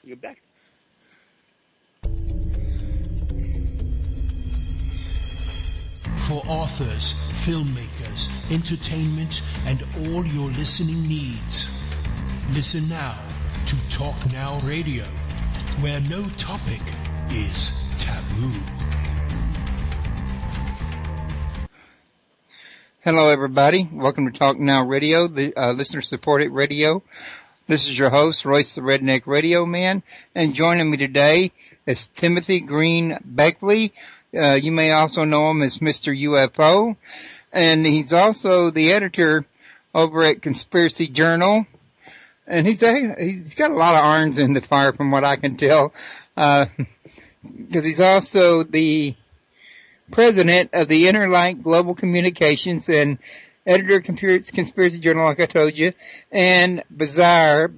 You're back. For authors, filmmakers, entertainment, and all your listening needs. Listen now to Talk Now Radio, where no topic is taboo. Hello, everybody. Welcome to Talk Now Radio, the listener-supported radio. This is your host, Royce the Redneck Radio Man, and joining me today is Timothy Green Beckley. You may also know him as Mr. UFO, and he's also the editor over at Conspiracy Journal. And he's got a lot of irons in the fire, from what I can tell, because he's also the president of the Interlight Global Communications and editor of Conspiracy Journal, like I told you, and Bazaar.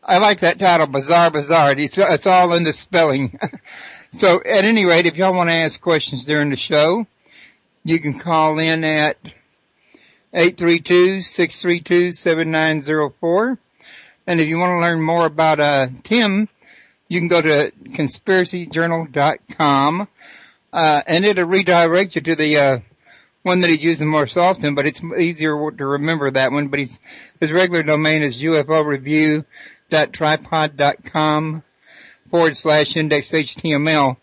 I like that title, Bazaar. It's all in the spelling. So, at any rate, if y'all want to ask questions during the show, you can call in at 832-632-7904. And if you want to learn more about Tim, you can go to conspiracyjournal.com, and it'll redirect you to the one that he's using more often, but it's easier to remember that one. But his regular domain is ufoReview.tripod.com/index.html.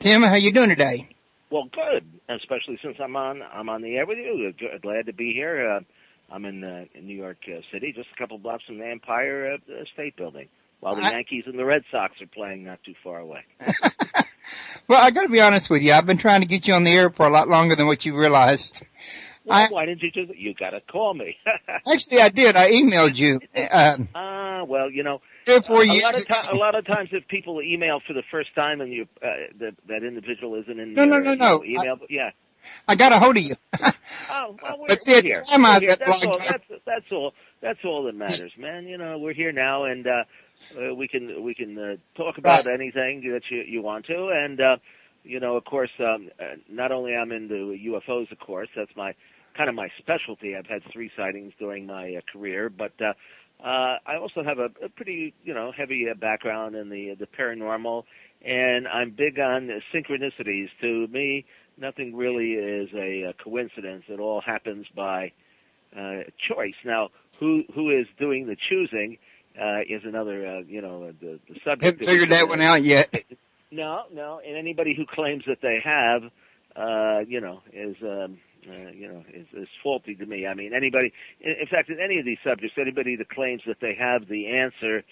Tim, how you doing today? Well, good, especially since I'm on the air with you. Glad to be here. I'm in New York City, just a couple blocks from the Empire State Building, while the Yankees and the Red Sox are playing not too far away. Well, I got to be honest with you. I've been trying to get you on the air for a lot longer than what you realized. Well, why didn't you just? You got to call me. Actually, I did. I emailed you. Well, you know, 4 years. A lot of times, if people email for the first time and you that individual isn't in no. email, yeah. I got a hold of you. Oh, well, we're But see, here. We're here. That's all that matters, man. You know, we're here now, and we can talk about anything that you want to, and you know, of course, not only I'm into UFOs, of course, that's my specialty. I've had 3 sightings during my career, but I also have a pretty, heavy background in the paranormal, and I'm big on synchronicities. To me, nothing really is a coincidence. It all happens by choice. Now, who is doing the choosing is another, the subject. Haven't figured that one out yet. No, and anybody who claims that they have, is faulty to me. I mean, anybody, in fact, in any of these subjects, anybody that claims that they have the answer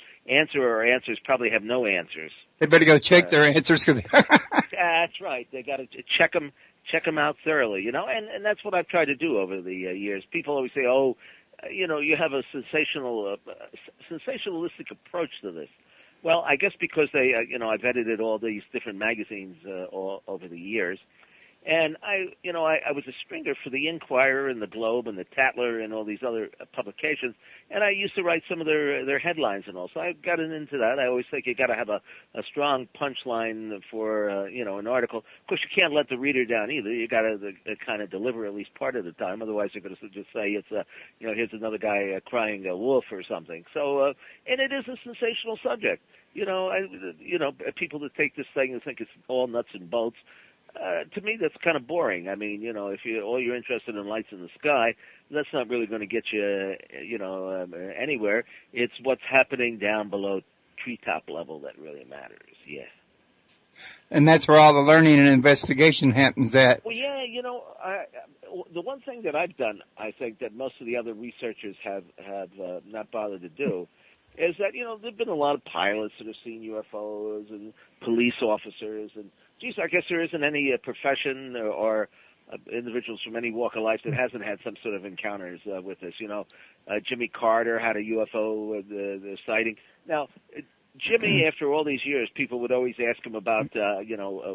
or answers probably have no answers. They better go check their answers. That's right. They got to check them out thoroughly, and that's what I've tried to do over the years. People always say, oh, you have a sensationalistic approach to this. Well, I guess because I've edited all these different magazines all over the years, and I was a stringer for the Inquirer and the Globe and the Tatler and all these other publications, and I used to write some of their headlines and all. So I got into that. I always think you got to have a strong punchline for an article. Of course, you can't let the reader down either. You got to kind of deliver at least part of the time. Otherwise, they're going to just say it's here's another guy crying a wolf or something. So and it is a sensational subject. People that take this thing and think it's all nuts and bolts. To me, that's kind of boring. I mean, if all you're interested in lights in the sky, that's not really going to get you, anywhere. It's what's happening down below treetop level that really matters. Yeah. And that's where all the learning and investigation happens at. Well, yeah, the one thing that I've done, I think that most of the other researchers have not bothered to do, is that, there've been a lot of pilots that have seen UFOs and police officers, and geez, I guess there isn't any profession or individuals from any walk of life that hasn't had some sort of encounters with this. Jimmy Carter had a UFO the sighting. Now, Jimmy, after all these years, people would always ask him about,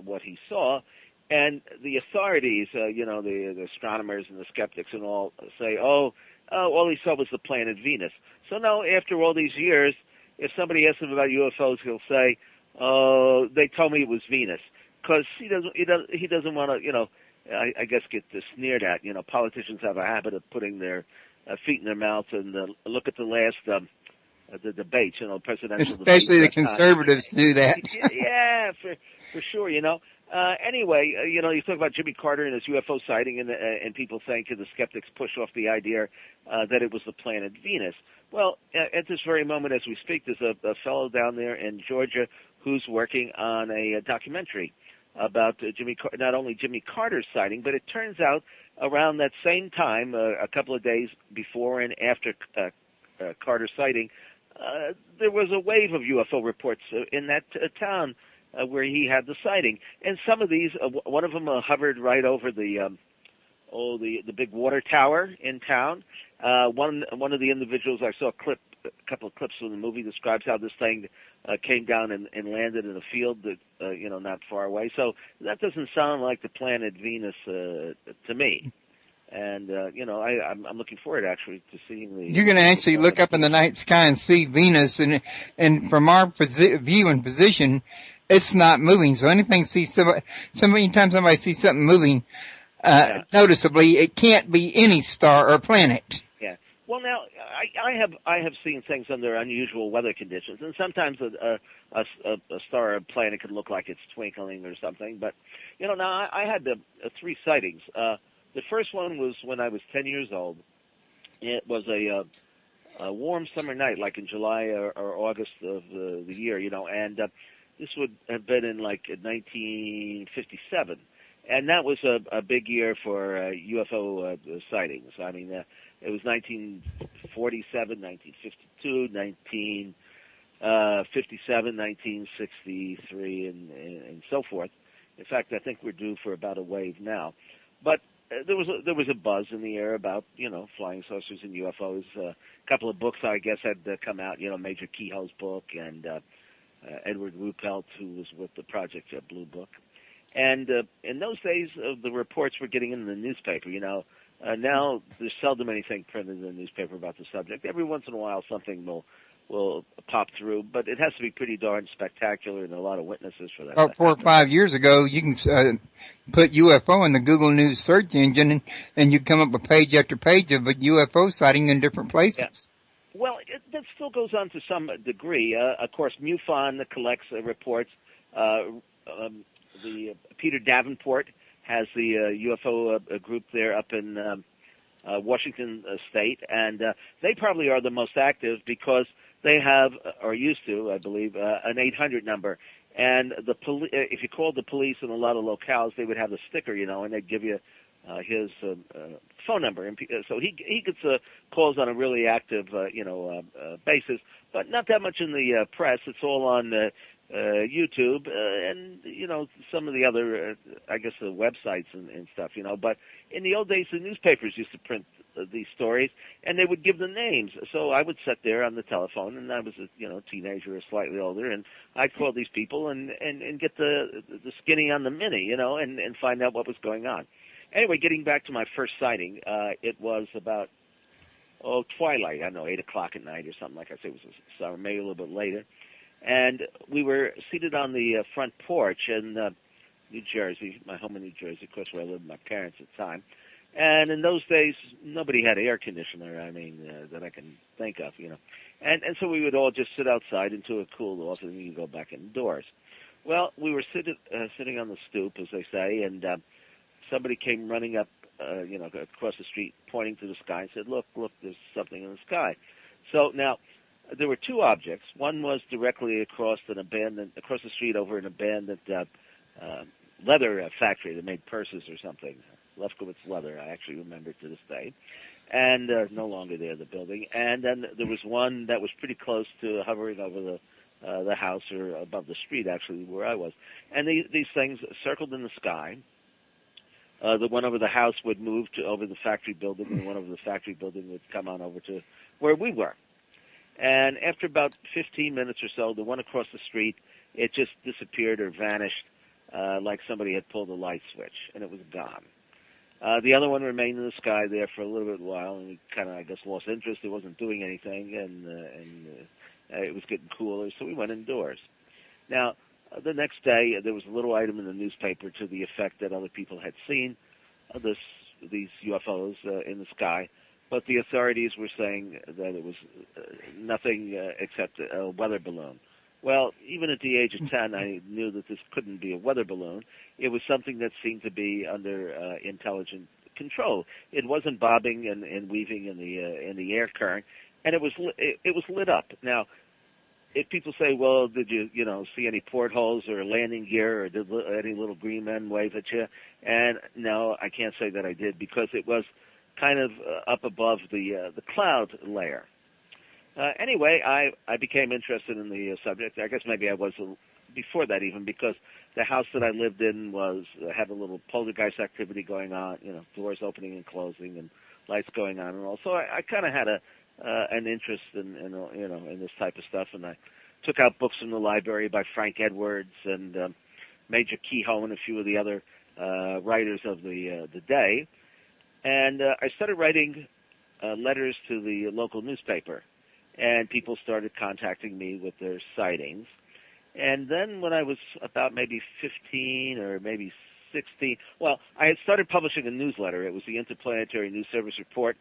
what he saw, and the authorities, the astronomers and the skeptics and all say, all he saw was the planet Venus. So now, after all these years, if somebody asks him about UFOs, he'll say, "Oh, they told me it was Venus," because he doesn't want to, I guess get sneered at. Politicians have a habit of putting their feet in their mouths, and look at the last the debates, presidential especially debates. the conservatives do that. Yeah, for sure, Anyway, you talk about Jimmy Carter and his UFO sighting, and people think, and the skeptics push off the idea that it was the planet Venus. Well, at this very moment as we speak, there's a fellow down there in Georgia who's working on a documentary about not only Jimmy Carter's sighting, but it turns out around that same time, a couple of days before and after Carter's sighting, there was a wave of UFO reports in that town where he had the sighting. And some of these, one of them hovered right over the big water tower in town. One of the individuals, I saw a couple of clips from the movie, describes how this thing came down and landed in a field that not far away. So that doesn't sound like the planet Venus to me. And I'm looking forward actually to seeing the. You're going to actually look up in the night sky and see Venus, and from our view and position, it's not moving. So anything anytime somebody sees something moving noticeably, it can't be any star or planet. Yeah. Well, now I have seen things under unusual weather conditions, and sometimes a star or a planet could look like it's twinkling or something. But now I had 3 sightings. The first one was when I was 10 years old. It was a warm summer night, like in July or August of the year, and this would have been in like 1957. And that was a big year for UFO sightings. I mean, it was 1947, 1952, 1957, 1963, and so forth. In fact, I think we're due for about a wave now. But there was a buzz in the air about flying saucers and UFOs. A couple of books I guess had come out. Major Kehoe's book and Edward Ruppelt, who was with the Project Blue Book. And in those days, the reports were getting in the newspaper. Now there's seldom anything printed in the newspaper about the subject. Every once in a while, something will pop through, but it has to be pretty darn spectacular and a lot of witnesses for that. About 4 or 5 years ago, you can put UFO in the Google News search engine, and you come up with page after page of a UFO sighting in different places. Yeah. Well, that still goes on to some degree. Of course, MUFON collects reports. The Peter Davenport has the UFO group there up in Washington State, and they probably are the most active because they have, or used to, I believe, an 800 number. And if you called the police in a lot of locales, they would have a sticker, and they'd give you his phone number. And so he gets calls on a really active, basis, but not that much in the press. It's all on YouTube and some of the other, I guess, the websites and stuff. But in the old days, the newspapers used to print these stories, and they would give the names. So I would sit there on the telephone, and I was a teenager or slightly older, and I'd call these people and get the skinny on the mini, and find out what was going on. Anyway, getting back to my first sighting, it was about twilight. I don't know, 8 o'clock at night or something like I say. It was summer, maybe a little bit later. And we were seated on the front porch in New Jersey, my home in New Jersey, of course, where I lived with my parents at the time. And in those days, nobody had air conditioner, that I can think of, And so we would all just sit outside until it cooled off, and then you go back indoors. Well, we were sitting on the stoop, as they say, and somebody came running up, across the street, pointing to the sky and said, look, there's something in the sky. So now, there were 2 objects. One was directly across the street over an abandoned leather factory that made purses or something. Lefkowitz Leather, I actually remember to this day. And no longer there, the building. And then there was one that was pretty close to hovering over the house or above the street, actually, where I was. And these things circled in the sky. The one over the house would move over the factory building, and the one over the factory building would come on over to where we were. And after about 15 minutes or so, the one across the street, it just disappeared or vanished like somebody had pulled a light switch, and it was gone. The other one remained in the sky there for a little bit while, and we kind of, I guess, lost interest. It wasn't doing anything, and it was getting cooler, so we went indoors. Now, the next day, there was a little item in the newspaper to the effect that other people had seen these UFOs in the sky. but the authorities were saying that it was nothing except a weather balloon. Well, even at the age of 10, I knew that this couldn't be a weather balloon. It was something that seemed to be under intelligent control. It wasn't bobbing and weaving in the air current, and it was lit up. Now, if people say, "Well, did you see any portholes or landing gear, or did any little green men wave at you?" And no, I can't say that I did, because it was kind of up above the cloud layer. Anyway, I became interested in the subject. I guess maybe I was before that even, because the house that I lived in had a little poltergeist activity going on, doors opening and closing and lights going on and all. So I kind of had an interest in this type of stuff, and I took out books from the library by Frank Edwards and Major Kehoe and a few of the other writers of the day, and I started writing letters to the local newspaper. And people started contacting me with their sightings. And then when I was about maybe 15 or maybe 16, well, I had started publishing a newsletter. It was the Interplanetary News Service Report,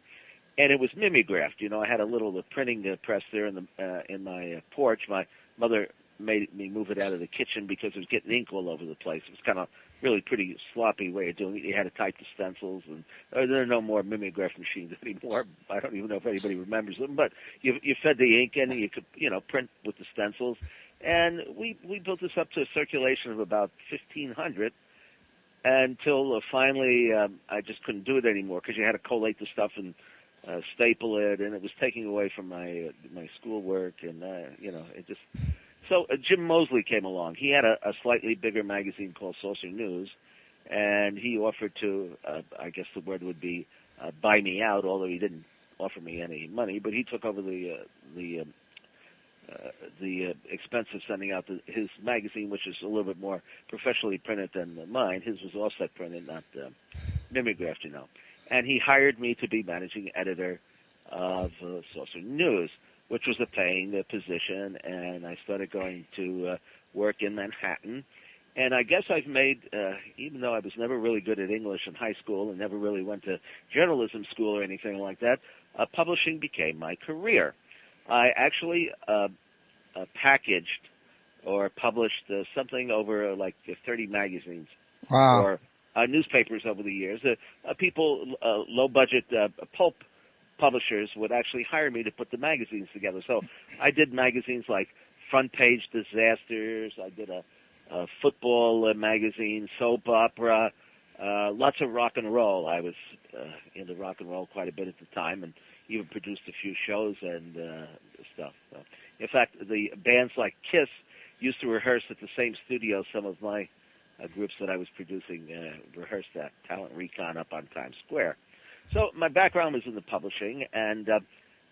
and it was mimeographed. I had a little printing press there in my porch. My mother made me move it out of the kitchen because it was getting ink all over the place. It was kind of really pretty sloppy way of doing it. You had to type the stencils, and there are no more mimeograph machines anymore. I don't even know if anybody remembers them, but you fed the ink in, and you could print with the stencils. And we built this up to a circulation of about 1,500 until finally I just couldn't do it anymore, because you had to collate the stuff and staple it, and it was taking away from my schoolwork, and it just. So Jim Mosley came along. He had a slightly bigger magazine called Saucer News, and he offered to, I guess the word would be, buy me out, although he didn't offer me any money. But he took over the expense of sending out his magazine, which is a little bit more professionally printed than mine. His was offset printed, not mimeographed, And he hired me to be managing editor of Saucer News, which was a paying position, and I started going to work in Manhattan. And I guess I've made, even though I was never really good at English in high school and never really went to journalism school or anything like that, publishing became my career. I actually packaged or published something over like 30 magazines. Wow. Or newspapers over the years. People, low-budget pulp publishers would actually hire me to put the magazines together. So I did magazines like Front Page Disasters. I did a football magazine, soap opera, lots of rock and roll. I was into rock and roll quite a bit at the time, and even produced a few shows and stuff. So, in fact, the bands like Kiss used to rehearse at the same studio some of my groups that I was producing rehearsed at, Talent Recon up on Times Square. So my background was in the publishing, and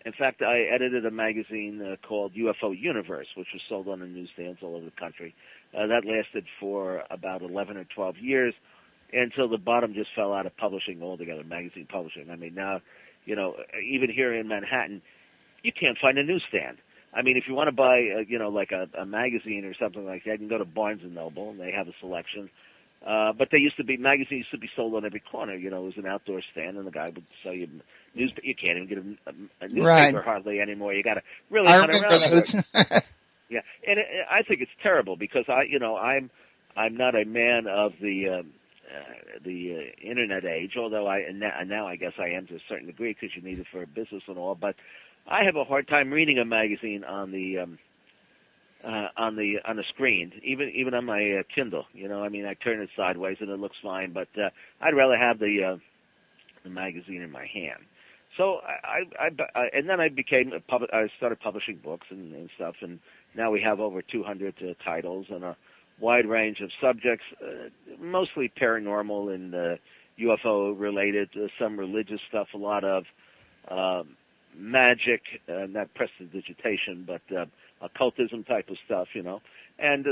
in fact, I edited a magazine called UFO Universe, which was sold on the newsstands all over the country. That lasted for about 11 or 12 years until the bottom just fell out of publishing altogether, magazine publishing. I mean, now, even here in Manhattan, you can't find a newsstand. I mean, if you want to buy, like a magazine or something like that, you can go to Barnes & Noble, and they have a selection. But magazines used to be sold on every corner. It was an outdoor stand, and the guy would sell you newspaper. You can't even get a newspaper hardly anymore. You got to really hunt around for it. Yeah, and I think it's terrible because I'm not a man of the internet age, although now I guess I am to a certain degree because you need it for business and all. But I have a hard time reading a magazine on the screen, even on my Kindle. I turn it sideways and it looks fine, but I'd rather have the magazine in my hand. So and then I started publishing books and stuff, and now we have over 200 titles and a wide range of subjects, mostly paranormal and UFO related, some religious stuff, a lot of magic, not prestidigitation, but occultism type of stuff, and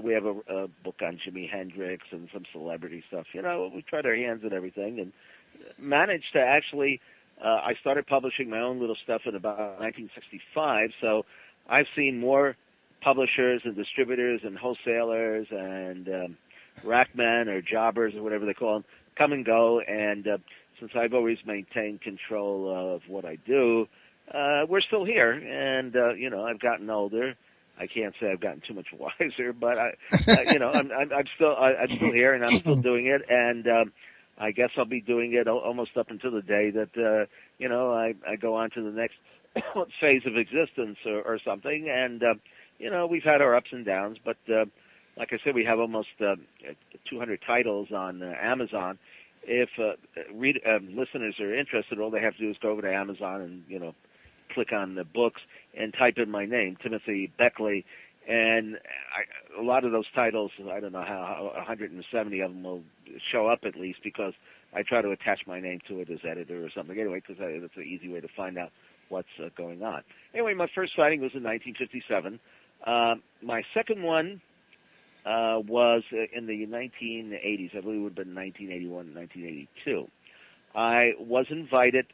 we have a book on Jimi Hendrix and some celebrity stuff. We tried our hands at everything and managed to actually. I started publishing my own little stuff in about 1965, so I've seen more publishers and distributors and wholesalers and rackmen or jobbers or whatever they call them come and go, and since I've always maintained control of what I do, we're still here. And I've gotten older. I can't say I've gotten too much wiser, but I'm still here, and I'm still doing it. And I guess I'll be doing it almost up until the day that I go on to the next phase of existence or something. And we've had our ups and downs, but like I said, we have almost 200 titles on Amazon. If listeners are interested, all they have to do is go over to Amazon and click on the books and type in my name, Timothy Beckley, and a lot of those titles, I don't know how 170 of them will show up at least, because I try to attach my name to it as editor or something anyway, because that's an easy way to find out what's going on. Anyway, my first sighting was in 1957. My second one was in the 1980s. I believe it would have been 1981 and 1982. I was invited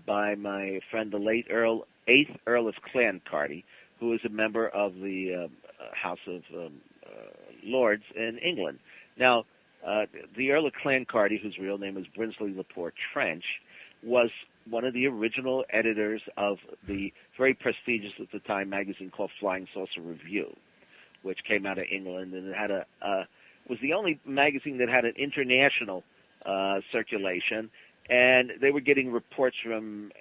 by my friend, the late 8th Earl of Clancarty, who is a member of the House of Lords in England. Now, the Earl of Clancarty, whose real name is Brinsley Laporte Trench, was one of the original editors of the very prestigious at the time magazine called Flying Saucer Review, which came out of England, and it had was the only magazine that had an international circulation, and they were getting reports from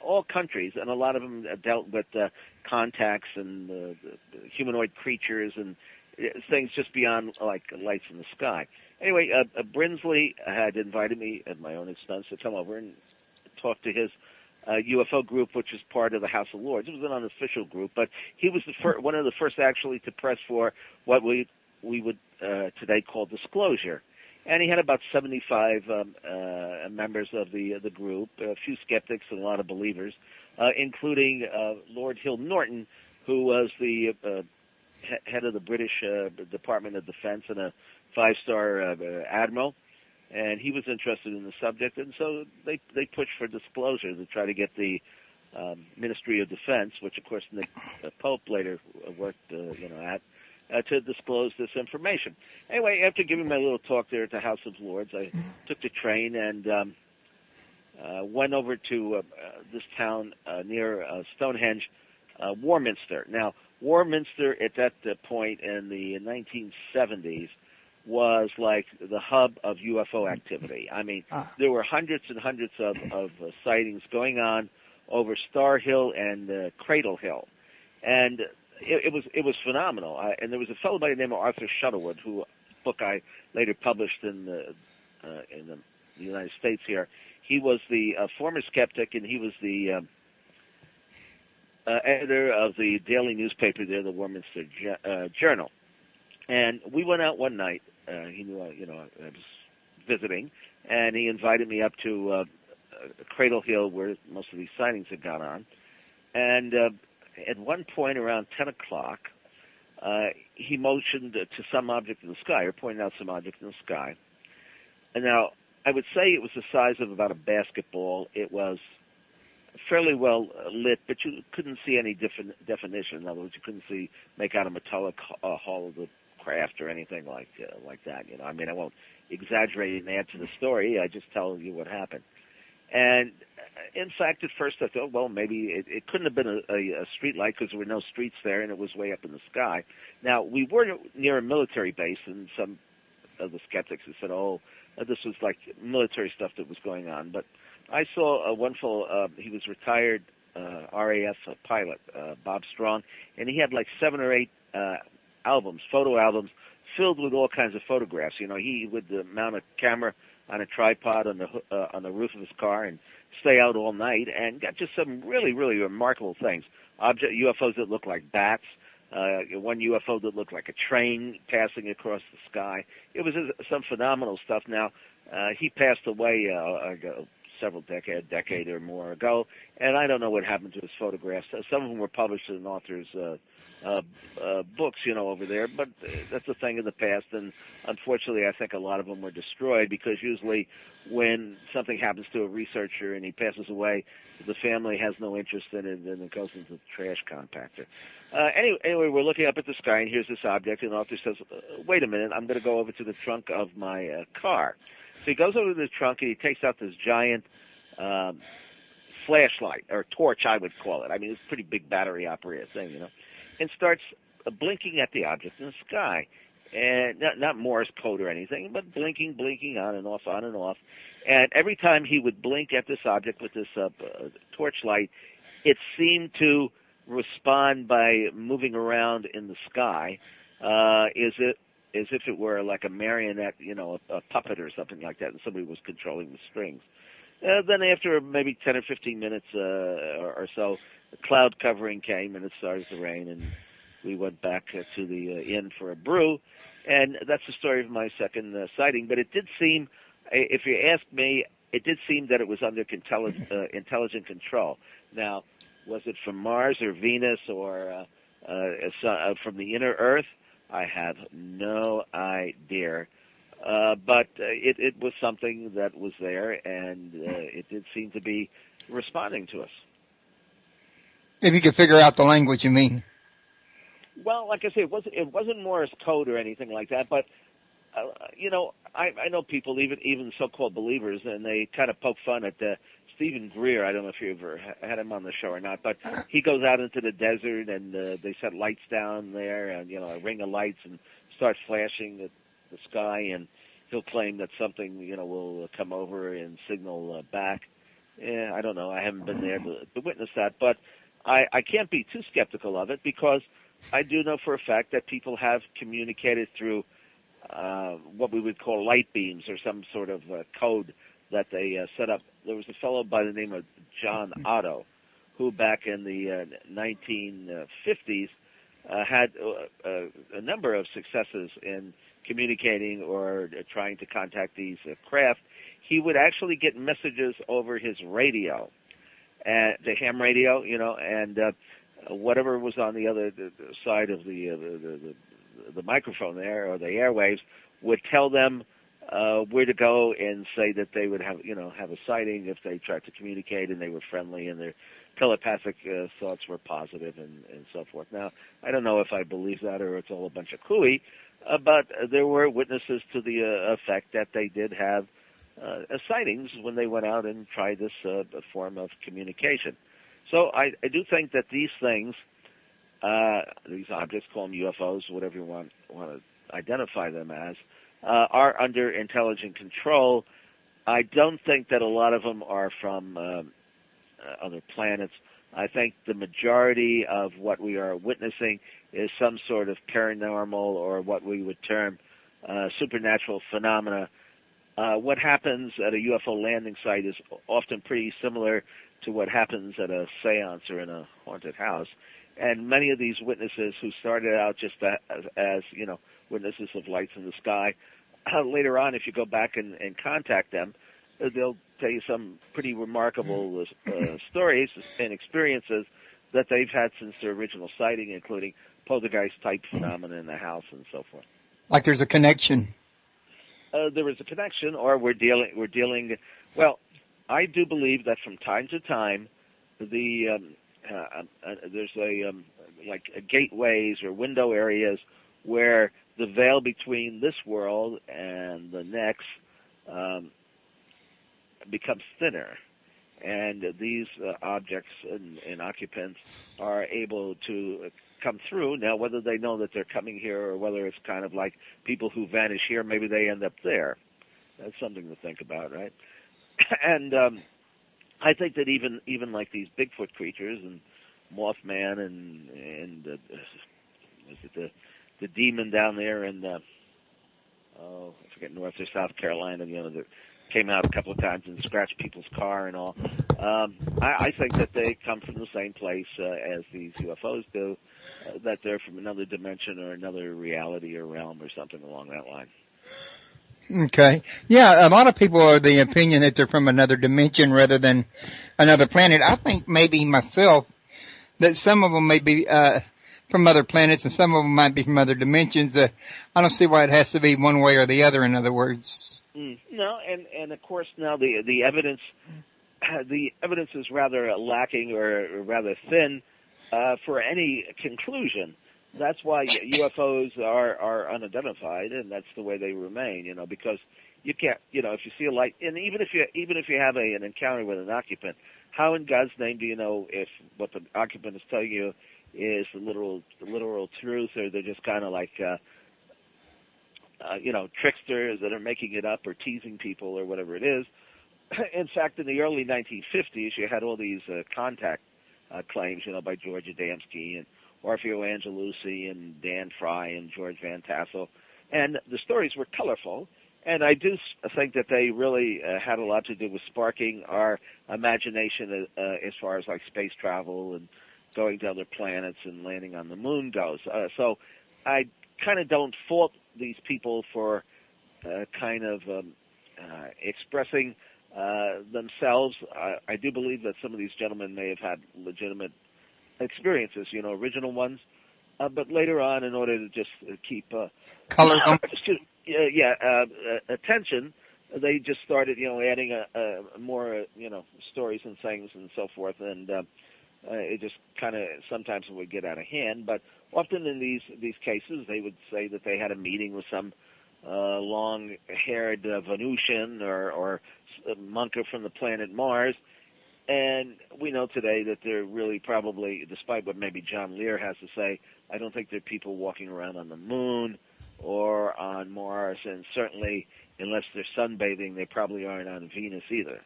all countries, and a lot of them dealt with contacts and humanoid creatures and things just beyond like lights in the sky. Anyway, Brinsley had invited me at my own expense to come over and talk to his UFO group, which is part of the House of Lords. It was an unofficial group, but he was one of the first actually to press for what we would today call disclosure. And he had about 75 members of the group, a few skeptics and a lot of believers, including Lord Hill Norton, who was the head of the British Department of Defense and a 5-star admiral. And he was interested in the subject, and so they pushed for disclosure to try to get the Ministry of Defense, which of course Nick Pope later worked at, to disclose this information. Anyway, after giving my little talk there at the House of Lords, I took the train and went over to this town near Stonehenge, Warminster. Now, Warminster at that point in the 1970s was like the hub of UFO activity. I mean, there were hundreds and hundreds of sightings going on over Star Hill and Cradle Hill, and it was phenomenal. And there was a fellow by the name of Arthur Shuttlewood, who book I later published in the United States here. He was the former skeptic, and he was the editor of the daily newspaper there, the Warminster Journal. And we went out one night. He knew I was visiting, and he invited me up to Cradle Hill, where most of these sightings had gone on. And at one point around 10 o'clock, he motioned to some object in the sky, or pointed out some object in the sky. And now, I would say it was the size of about a basketball. It was fairly well lit, but you couldn't see any definition. In other words, you couldn't make out a metallic hull of the craft or anything like that. I mean, I won't exaggerate and add to the story. I just tell you what happened. And in fact, at first I thought, well, maybe it couldn't have been a street light, because there were no streets there, and it was way up in the sky. Now, we were near a military base, and some of the skeptics had said, oh, this was like military stuff that was going on. But I saw one fellow, he was retired RAF pilot, Bob Strong, and he had like 7 or 8 photo albums, filled with all kinds of photographs. He would mount a camera on a tripod on the roof of his car and stay out all night, and got just some really, really remarkable things. UFOs that looked like bats, one UFO that looked like a train passing across the sky. It was some phenomenal stuff. Now, he passed away several decade or more ago, and I don't know what happened to his photographs. Some of them were published in authors' books, over there, but that's a thing of the past, and unfortunately I think a lot of them were destroyed, because usually when something happens to a researcher and he passes away, the family has no interest in it, and it goes into the trash compactor. Anyway, we're looking up at the sky, and here's this object, and the author says, wait a minute, I'm going to go over to the trunk of my car. he goes over to the trunk and he takes out this giant flashlight, or torch, I would call it. I mean, it's a pretty big battery-operated thing, you know, and starts blinking at the object in the sky. And not Morse code or anything, but blinking on and off, on and off. And every time he would blink at this object with this torchlight, it seemed to respond by moving around in the sky, as if it were like a marionette, you know, a puppet or something like that, and somebody was controlling the strings. Then after maybe 10 or 15 minutes or so, the cloud covering came and it started to rain, and we went back to the inn for a brew. And that's the story of my second sighting. But it did seem, if you ask me, it did seem that it was under intelligent control. Now, was it from Mars or Venus or from the inner Earth? I have no idea. But it was something that was there, and it did seem to be responding to us. If you could figure out the language, you mean? Well, like I say, it wasn't Morse code or anything like that, but you know, I know people, even so-called believers, and they kind of poke fun at Stephen Greer. I don't know if you ever had him on the show or not, but he goes out into the desert and they set lights down there, and you know, a ring of lights, and start flashing at the sky, and he'll claim that something, you know, will come over and signal back. Yeah, I don't know. I haven't been there to witness that, but I can't be too skeptical of it, because I do know for a fact that people have communicated through what we would call light beams, or some sort of code that they set up. There was a fellow by the name of John Otto, who back in the 1950s had a number of successes in communicating or trying to contact these craft. He would actually get messages over his radio, the ham radio, you know, and whatever was on the other side of the microphone there, or the airwaves, would tell them where to go, and say that they would have a sighting if they tried to communicate and they were friendly and their telepathic thoughts were positive, and so forth. Now, I don't know if I believe that or it's all a bunch of hooey, but there were witnesses to the effect that they did have sightings when they went out and tried this form of communication. So I do think that these things, these objects, call them UFOs, whatever you want to identify them as, are under intelligent control. I don't think that a lot of them are from other planets. I think the majority of what we are witnessing is some sort of paranormal, or what we would term supernatural phenomena. What happens at a UFO landing site is often pretty similar to what happens at a seance or in a haunted house. And many of these witnesses who started out just as you know, witnesses of lights in the sky, later on, if you go back and contact them, they'll tell you some pretty remarkable stories and experiences that they've had since their original sighting, including poltergeist-type phenomena in the house and so forth. Like there's a connection. There is a connection, or we're dealing. Well, I do believe that from time to time, there's like gateways or window areas where the veil between this world and the next becomes thinner, and these objects and occupants are able to come through. Now, whether they know that they're coming here, or whether it's kind of like people who vanish here, maybe they end up there. That's something to think about, right? And I think that even like these Bigfoot creatures and Mothman and was it the demon down there in I forget, North or South Carolina, you know, that came out a couple of times and scratched people's car and all. I think that they come from the same place as these UFOs do, that they're from another dimension or another reality or realm or something along that line. Okay. Yeah, a lot of people are the opinion that they're from another dimension rather than another planet. I think maybe myself that some of them may be from other planets and some of them might be from other dimensions. I don't see why it has to be one way or the other, in other words. No, and of course now the evidence is rather lacking or rather thin for any conclusion. That's why UFOs are unidentified, and that's the way they remain, you know, because you can't, if you see a light, and even if you have an encounter with an occupant, how in God's name do you know if what the occupant is telling you is the literal truth, or they're just kind of like, tricksters that are making it up or teasing people or whatever it is. In fact, in the early 1950s, you had all these contact claims, by George Adamski and Orfeo Angelucci and Dan Fry and George Van Tassel. And the stories were colorful, and I do think that they really had a lot to do with sparking our imagination as far as like space travel and going to other planets and landing on the moon goes. So I kind of don't fault these people for expressing themselves. I do believe that some of these gentlemen may have had legitimate experiences, original ones, but later on, in order to just keep attention, they just started, adding more, stories and things and so forth, and it just kind of sometimes it would get out of hand. But often in these cases, they would say that they had a meeting with some long-haired Venusian or monker from the planet Mars. And we know today that they're really probably, despite what maybe John Lear has to say, I don't think there are people walking around on the moon or on Mars, and certainly, unless they're sunbathing, they probably aren't on Venus either.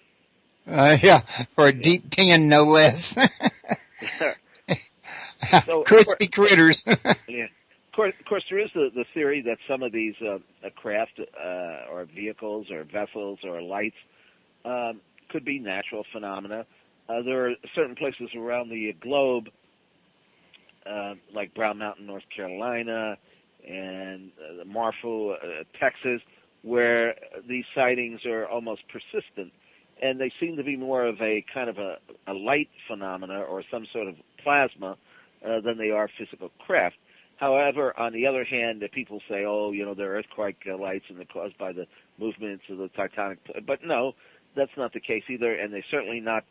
For a deep tan, no less. So, crispy critters. Yeah. Of course, there is the theory that some of these craft or vehicles or vessels or lights could be natural phenomena. There are certain places around the globe, like Brown Mountain, North Carolina, and Marfa, Texas, where these sightings are almost persistent, and they seem to be more of a kind of a light phenomena or some sort of plasma than they are physical craft. However, on the other hand, people say, they're earthquake lights and they're caused by the movements of the tectonic. But no, that's not the case either, and they're certainly not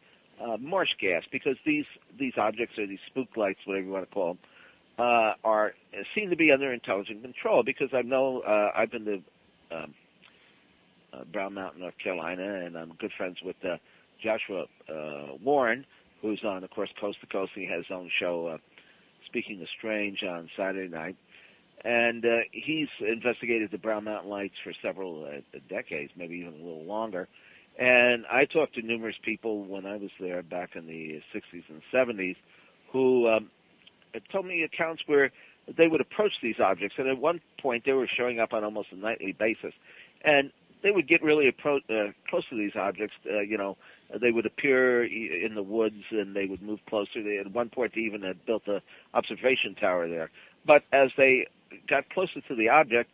marsh gas, because these objects, or these spook lights, whatever you want to call them, seem to be under intelligent control. Because I've been to Brown Mountain, North Carolina, and I'm good friends with Joshua Warren, who's on, of course, Coast to Coast. He has his own show, Speaking the Strange, on Saturday night. And he's investigated the Brown Mountain lights for several decades, maybe even a little longer. And I talked to numerous people when I was there back in the 60s and 70s who told me accounts where they would approach these objects. And at one point, they were showing up on almost a nightly basis. And they would get really close to these objects. They would appear in the woods, and they would move closer. They, at one point, they even had built an observation tower there. But as they got closer to the object,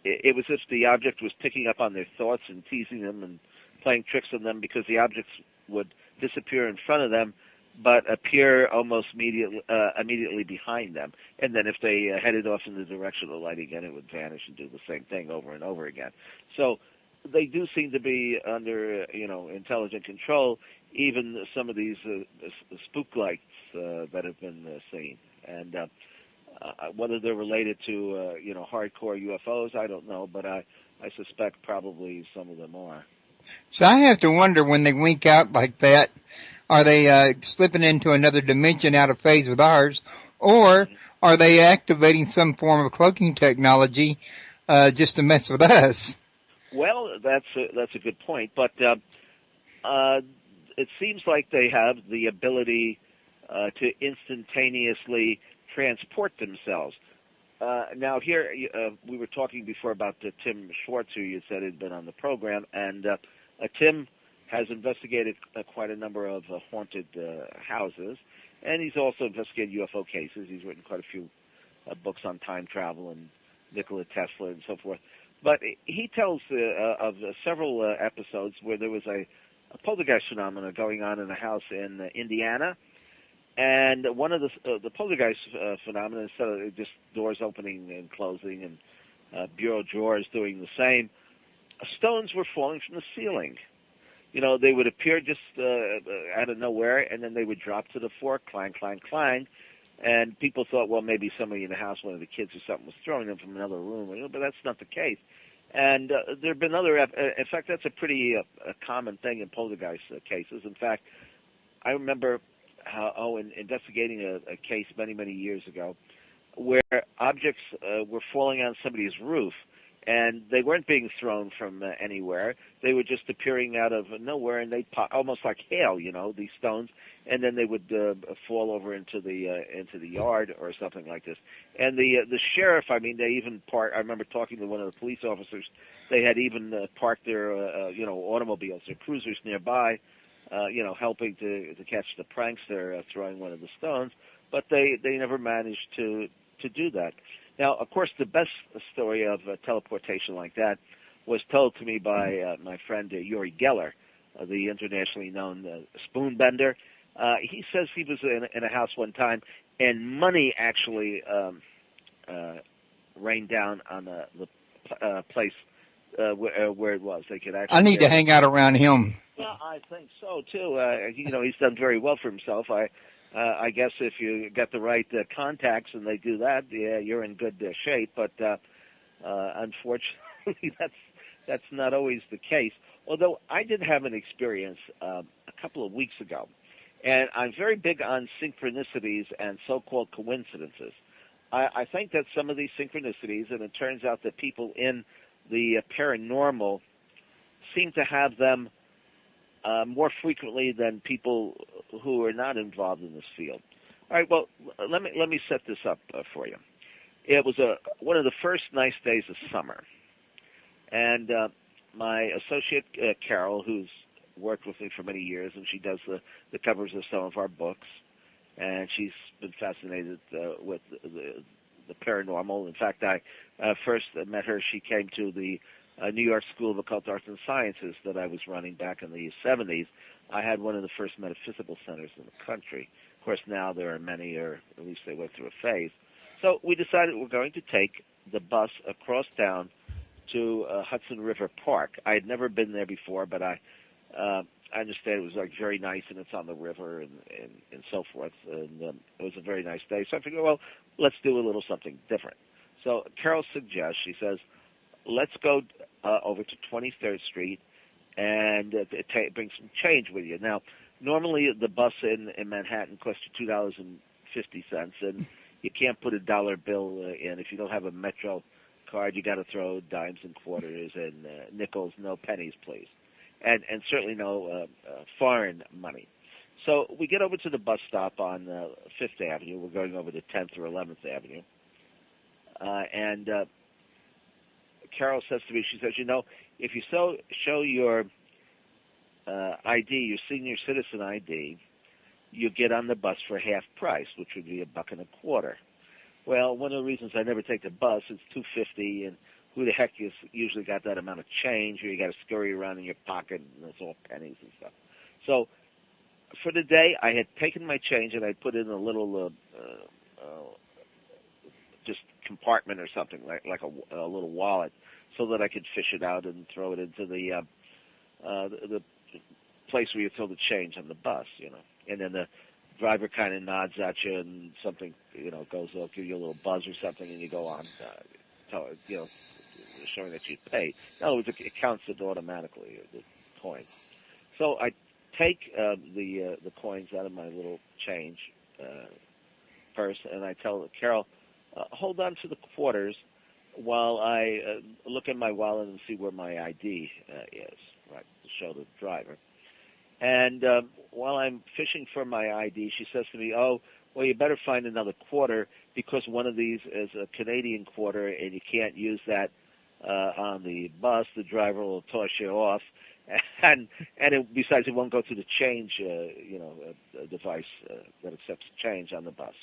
it was as if the object was picking up on their thoughts and teasing them and playing tricks on them, because the objects would disappear in front of them but appear almost immediately behind them. And then if they headed off in the direction of the light again, it would vanish and do the same thing over and over again. So they do seem to be under, intelligent control, even some of these spook lights that have been seen. And whether they're related to, hardcore UFOs, I don't know, but I suspect probably some of them are. So I have to wonder, when they wink out like that, are they slipping into another dimension out of phase with ours, or are they activating some form of cloaking technology just to mess with us? Well, that's a good point, but it seems like they have the ability to instantaneously transport themselves. Now, here we were talking before about Tim Schwartz, who you said had been on the program, and Tim has investigated quite a number of haunted houses, and he's also investigated UFO cases. He's written quite a few books on time travel and Nikola Tesla and so forth. But he tells of several episodes where there was a poltergeist phenomena going on in a house in Indiana. And one of the poltergeist phenomena, instead of just doors opening and closing and bureau drawers doing the same, stones were falling from the ceiling. They would appear just out of nowhere, and then they would drop to the floor, clang, clang, clang. And people thought, well, maybe somebody in the house, one of the kids or something, was throwing them from another room. But that's not the case. And there have been other, in fact, that's a pretty common thing in poltergeist cases. In fact, I remember in investigating a case many, many years ago where objects were falling on somebody's roof, and they weren't being thrown from anywhere. They were just appearing out of nowhere, and they almost like hail, these stones, and then they would fall over into the yard or something like this. And the sheriff, they even parked. I remember talking to one of the police officers. They had even parked their automobiles, their cruisers nearby, helping to catch the prankster throwing one of the stones. But they never managed to do that. Now, of course, the best story of teleportation like that was told to me by my friend Uri Geller, the internationally known spoon bender. He says he was in a house one time, and money actually rained down on the place where it was. They could actually. I need to hang out around him. Yeah, I think so too. He's done very well for himself. I guess if you get the right contacts and they do that, yeah, you're in good shape. But unfortunately, that's not always the case. Although I did have an experience a couple of weeks ago, and I'm very big on synchronicities and so-called coincidences. I think that some of these synchronicities, and it turns out that people in the paranormal seem to have them more frequently than people who are not involved in this field. All right, well, let me set this up for you. It was one of the first nice days of summer, and my associate Carol, who's worked with me for many years, and she does the covers of some of our books, and she's been fascinated with the paranormal. In fact, I first met her. She came to the New York School of Occult Arts and Sciences that I was running back in the 70s. I had one of the first metaphysical centers in the country. Of course, now there are many, or at least they went through a phase. So we decided we're going to take the bus across town to Hudson River Park. I had never been there before, but I understand it was like very nice, and it's on the river and so forth. And it was a very nice day. So I figured, well, let's do a little something different. So Carol suggests, she says, let's go over to 23rd Street and bring some change with you. Now, normally the bus in Manhattan costs you $2.50, and you can't put a dollar bill in. If you don't have a Metro card, you got to throw dimes and quarters and nickels, no pennies, please. And certainly no foreign money. So we get over to the bus stop on 5th Avenue. We're going over to 10th or 11th Avenue. And Carol says to me, she says, if you show your ID, your senior citizen ID, you get on the bus for half price, which would be $1.25. Well, one of the reasons I never take the bus is $2.50, and who the heck is usually got that amount of change, or you got to scurry around in your pocket, and it's all pennies and stuff. So for the day, I had taken my change and I put in a little just compartment or something, like a little wallet, so that I could fish it out and throw it into the place where you throw the change on the bus, And then the driver kind of nods at you, and something, goes, they'll give you a little buzz or something, and you go on, showing that you paid. In other words, it counts it automatically, the coins. So I take the coins out of my little change purse, and I tell Carol, hold on to the quarters while I look in my wallet and see where my ID is, right, to show the driver. And while I'm fishing for my ID, she says to me, oh, well, you better find another quarter, because one of these is a Canadian quarter, and you can't use that on the bus. The driver will toss you off. And besides, it won't go through the change, device that accepts change on the bus.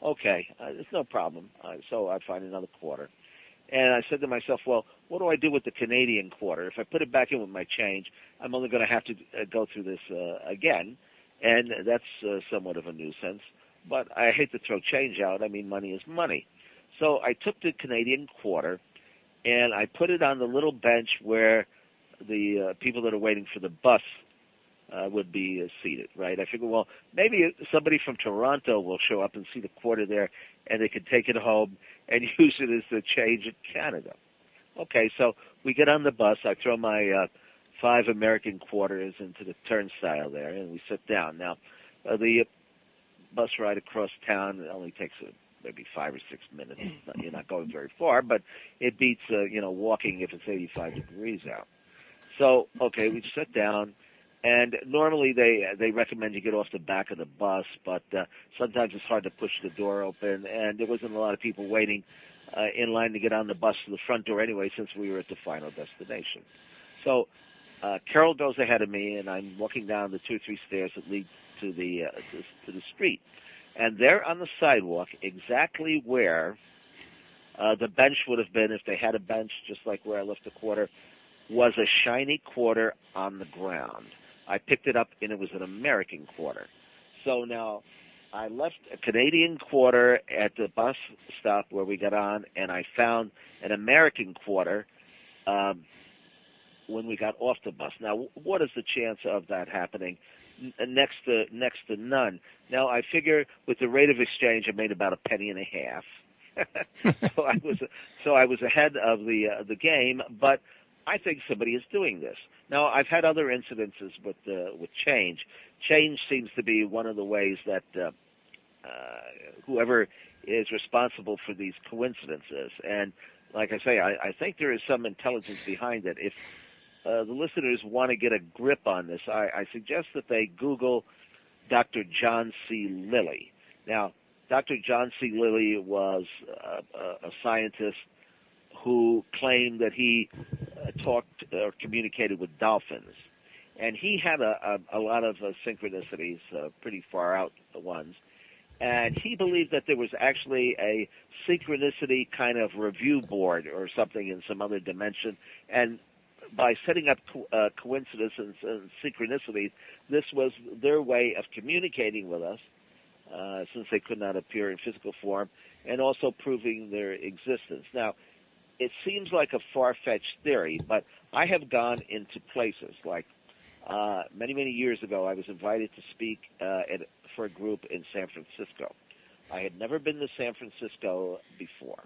Okay, there's no problem. So I find another quarter. And I said to myself, well, what do I do with the Canadian quarter? If I put it back in with my change, I'm only going to have to go through this again, and that's somewhat of a nuisance. But I hate to throw change out. I mean, money is money. So I took the Canadian quarter, and I put it on the little bench where the people that are waiting for the bus would be seated, right? I figured, well, maybe somebody from Toronto will show up and see the quarter there, and they could take it home and use it as the change in Canada. Okay, so we get on the bus. I throw my 5 American quarters into the turnstile there, and we sit down. Now, the bus ride across town only takes maybe 5 or 6 minutes. You're not going very far, but it beats walking if it's 85 degrees out. So, okay, we sit down, and normally they recommend you get off the back of the bus, but sometimes it's hard to push the door open, and there wasn't a lot of people waiting in line to get on the bus to the front door anyway, since we were at the final destination. So Carol goes ahead of me, and I'm walking down the 2 or 3 stairs that lead to the street. And there on the sidewalk, exactly where the bench would have been if they had a bench, just like where I left the quarter, was a shiny quarter on the ground. I picked it up, and it was an American quarter. So now I left a Canadian quarter at the bus stop where we got on, and I found an American quarter when we got off the bus. Now, what is the chance of that happening? Next to none. Now, I figure with the rate of exchange, I made about $0.015. so I was ahead of the game, but I think somebody is doing this. Now, I've had other incidences with change. Change seems to be one of the ways that whoever is responsible for these coincidences, and like I say, I think there is some intelligence behind it. If the listeners want to get a grip on this, I suggest that they Google Dr. John C. Lilly. Now, Dr. John C. Lilly was a scientist who claimed that he talked or communicated with dolphins. And he had a lot of synchronicities, pretty far out ones. And he believed that there was actually a synchronicity kind of review board or something in some other dimension. And by setting up coincidences and synchronicities, this was their way of communicating with us, since they could not appear in physical form, and also proving their existence. Now, it seems like a far-fetched theory, but I have gone into places like many, many years ago, I was invited to speak for a group in San Francisco. I had never been to San Francisco before.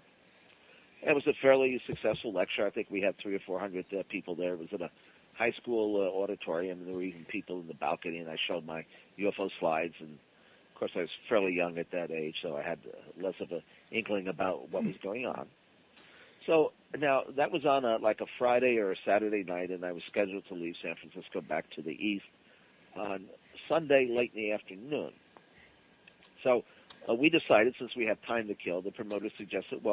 It was a fairly successful lecture. I think we had 300 or 400 people there. It was in a high school auditorium, and there were even people in the balcony, and I showed my UFO slides. And, of course, I was fairly young at that age, so I had less of an inkling about what was going on. So now that was on a Friday or a Saturday night, and I was scheduled to leave San Francisco back to the east on Sunday late in the afternoon. So we decided, since we had time to kill, the promoter suggested,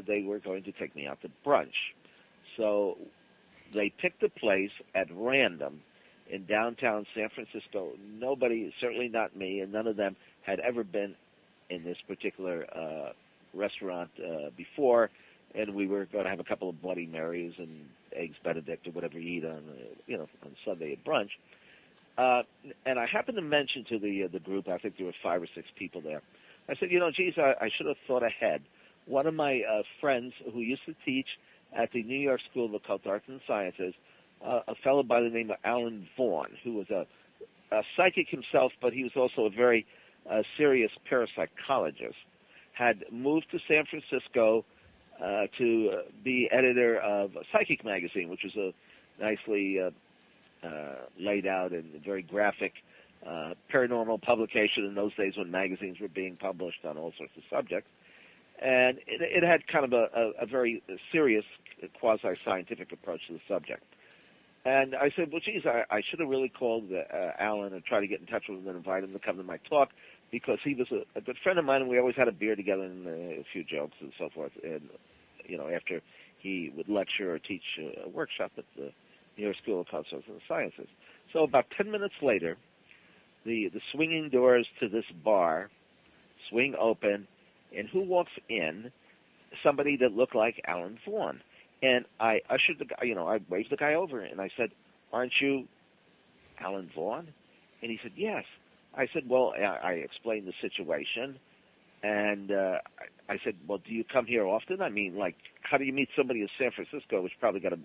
they were going to take me out to brunch. So they picked a place at random in downtown San Francisco. Nobody, certainly not me, and none of them had ever been in this particular restaurant before. And we were going to have a couple of Bloody Marys and Eggs Benedict or whatever you eat on Sunday at brunch. And I happened to mention to the group, I think there were 5 or 6 people there. I said, geez, I should have thought ahead. One of my friends who used to teach at the New York School of Occult Arts and Sciences, a fellow by the name of Alan Vaughan, who was a psychic himself, but he was also a very serious parapsychologist, had moved to San Francisco to be editor of Psychic Magazine, which was a nicely laid out and very graphic paranormal publication in those days when magazines were being published on all sorts of subjects. And it had kind of a very serious quasi-scientific approach to the subject. And I said, well, geez, I should have really called Alan and tried to get in touch with him and invite him to come to my talk, because he was a good friend of mine, and we always had a beer together and a few jokes and so forth. And, after he would lecture or teach a workshop at the New York School of Occult Arts and Sciences. So about 10 minutes later, the swinging doors to this bar swing open, and who walks in? Somebody that looked like Alan Vaughan. And I ushered the guy, I waved the guy over, and I said, "Aren't you Alan Vaughan?" And he said, "Yes." I said, well, I explained the situation, and I said, well, do you come here often? I mean, how do you meet somebody in San Francisco, which probably got 1.5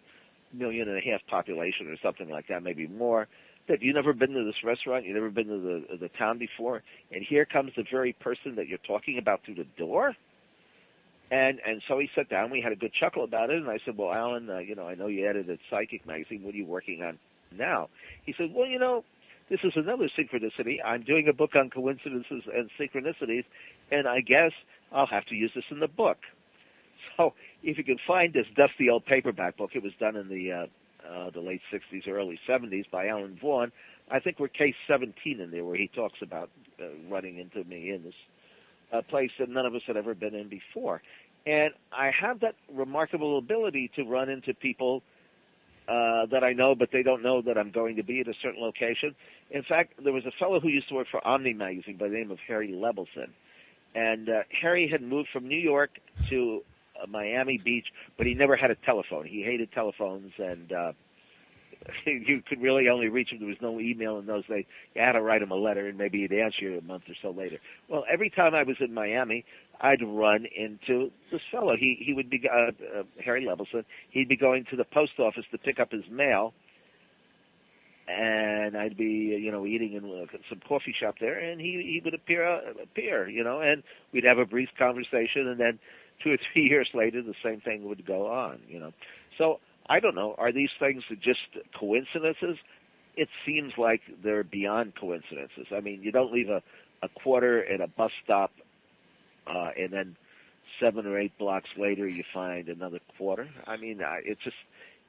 million population or something like that, maybe more, that you never been to this restaurant, you never been to the town before, and here comes the very person that you're talking about through the door? And so he sat down. We had a good chuckle about it, and I said, "Well, Alan, I know you edited Psychic magazine. What are you working on now?" He said, "Well, this is another synchronicity. I'm doing a book on coincidences and synchronicities, and I guess I'll have to use this in the book." So if you can find this dusty old paperback book, it was done in the late 60s or early 70s by Alan Vaughan. I think we're case 17 in there, where he talks about running into me in this place that none of us had ever been in before. And I have that remarkable ability to run into people that I know, but they don't know that I'm going to be at a certain location. In fact, there was a fellow who used to work for Omni magazine by the name of Harry Levelson. And Harry had moved from New York to Miami Beach, but he never had a telephone. He hated telephones, and you could really only reach him. There was no email in those days. You had to write him a letter, and maybe he'd answer you a month or so later. Well, every time I was in Miami, I'd run into this fellow. He would be Harry Levelson. He'd be going to the post office to pick up his mail, and I'd be eating in some coffee shop there, and he would appear, and we'd have a brief conversation, and then 2 or 3 years later, the same thing would go on. So I don't know. Are these things just coincidences? It seems like they're beyond coincidences. I mean, you don't leave a quarter at a bus stop, and then 7 or 8 blocks later you find another quarter. I mean,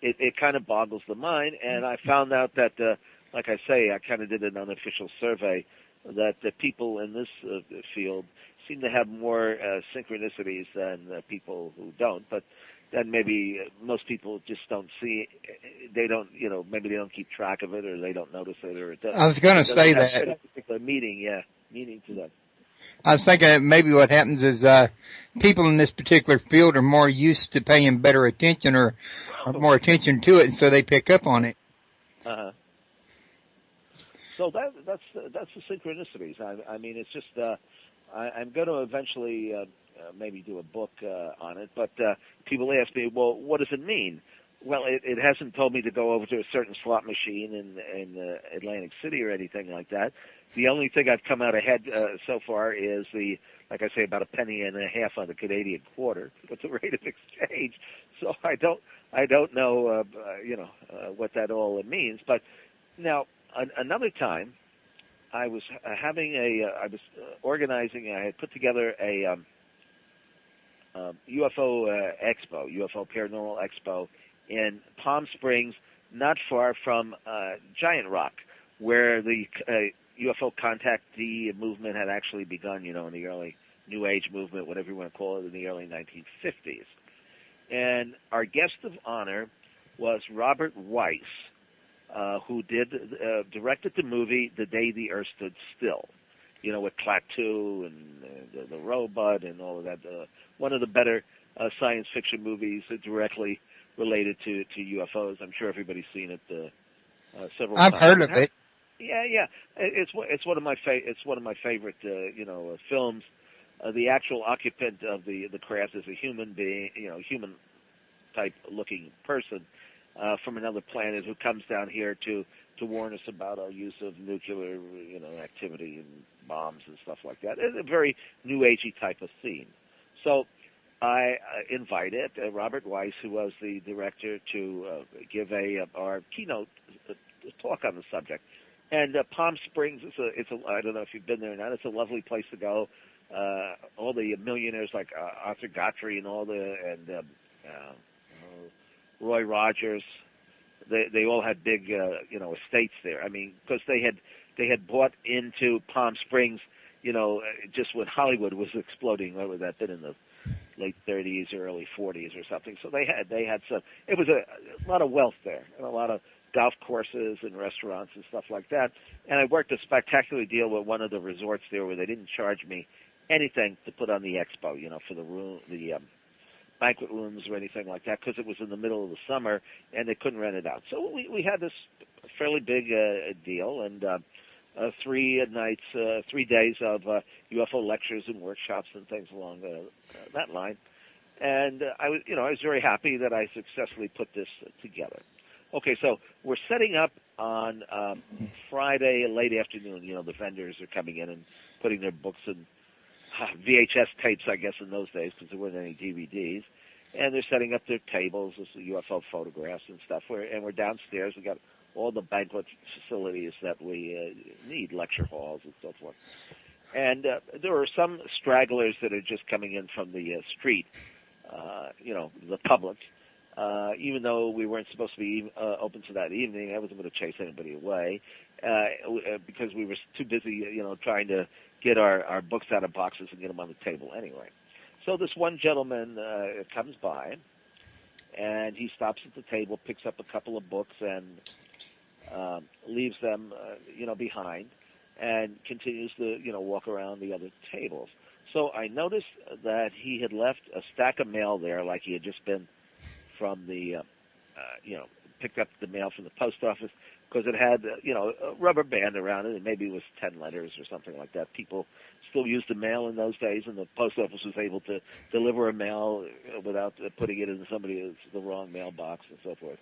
it kind of boggles the mind. And I found out that, like I say, I kind of did an unofficial survey that the people in this field seem to have more synchronicities than people who don't. But then maybe most people just don't see. They don't, maybe they don't keep track of it, or they don't notice it, or it doesn't. I was going to say that. A particular meaning to them. I was thinking that maybe what happens is people in this particular field are more used to paying better attention or more attention to it, and so they pick up on it. Uh-huh. So that's the synchronicities. I mean, it's just I'm going to eventually maybe do a book on it, but people ask me, well, what does it mean? Well, it hasn't told me to go over to a certain slot machine in Atlantic City or anything like that. The only thing I've come out ahead so far is like I say, about a penny and a half on the Canadian quarter with the rate of exchange. So I don't know, what that all means. But now another time, I was organizing. I had put together a UFO expo, UFO Paranormal Expo in Palm Springs, not far from Giant Rock, where the UFO contactee movement had actually begun, in the early New Age movement, whatever you want to call it, in the early 1950s. And our guest of honor was Robert Weiss, who directed the movie The Day the Earth Stood Still, with Klaatu and the robot and all of that. One of the better science fiction movies directly related to UFOs. I'm sure everybody's seen it several times. I've heard of it. Yeah. It's one of my favorite films. The actual occupant of the craft is a human being, human type looking person from another planet who comes down here to warn us about our use of nuclear, activity and bombs and stuff like that. It's a very New Agey type of theme. So I invited Robert Weiss, who was the director, to give our keynote talk on the subject. And Palm Springs it's a I don't know if you've been there or not. It's a lovely place to go. All the millionaires like Arthur Guthrie and Roy Rogers, they all had big estates there. I mean, because they had bought into Palm Springs, just when Hollywood was exploding. What would that been in the late 30s or early 40s or something? So they had some. It was a lot of wealth there and a lot of golf courses and restaurants and stuff like that. And I worked a spectacular deal with one of the resorts there where they didn't charge me anything to put on the expo, for the room, the banquet rooms or anything like that, because it was in the middle of the summer and they couldn't rent it out. So we had this fairly big deal, and 3 nights, 3 days of UFO lectures and workshops and things along that line. And I was very happy that I successfully put this together. Okay, so we're setting up on Friday late afternoon. The vendors are coming in and putting their books and VHS tapes, I guess, in those days, because there weren't any DVDs. And they're setting up their tables, this UFO photographs and stuff. And we're downstairs. We got all the banquet facilities that we need, lecture halls and so forth. And there are some stragglers that are just coming in from the street, the public. Even though we weren't supposed to be open to that evening, I wasn't going to chase anybody away because we were too busy, trying to get our books out of boxes and get them on the table anyway. So this one gentleman comes by, and he stops at the table, picks up a couple of books, and leaves them, behind, and continues to, walk around the other tables. So I noticed that he had left a stack of mail there, like he had just been from the, picked up the mail from the post office, because it had, a rubber band around it, and maybe it was 10 letters or something like that. People still used the mail in those days, and the post office was able to deliver a mail without putting it in the wrong mailbox and so forth.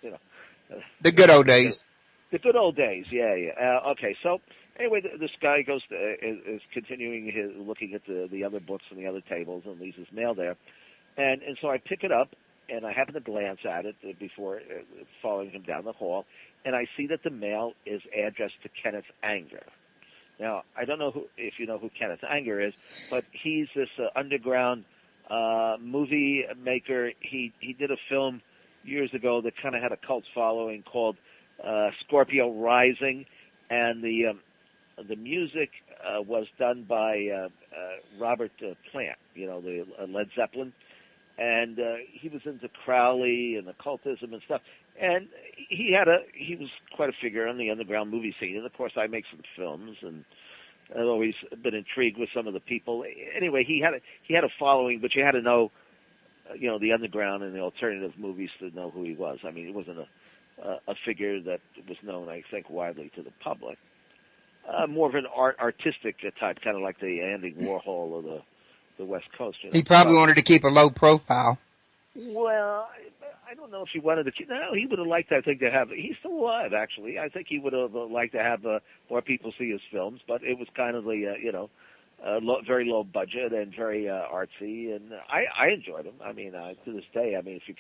The good old days. The good old days, yeah. Okay, so anyway, this guy is continuing looking at the other books and the other tables and leaves his mail there, and so I pick it up. And I happen to glance at it before following him down the hall, and I see that the mail is addressed to Kenneth Anger. Now, I don't know if you know who Kenneth Anger is, but he's this underground movie maker. He did a film years ago that kind of had a cult following called Scorpio Rising, and the music was done by Robert Plant, the Led Zeppelin. And he was into Crowley and occultism and stuff. And he was quite a figure on the underground movie scene. And of course, I make some films, and I've always been intrigued with some of the people. Anyway, he had a following, but you had to know, the underground and the alternative movies to know who he was. I mean, he wasn't a figure that was known, I think, widely to the public. More of an artistic type, kind of like the Andy Warhol or the West Coast. He probably wanted to keep a low profile. Well, I don't know if he wanted to. No, he would have liked, I think, to have. He's still alive, actually. I think he would have liked to have more people see his films, but it was kind of very low budget and very artsy, and I enjoyed him. I mean, to this day, if you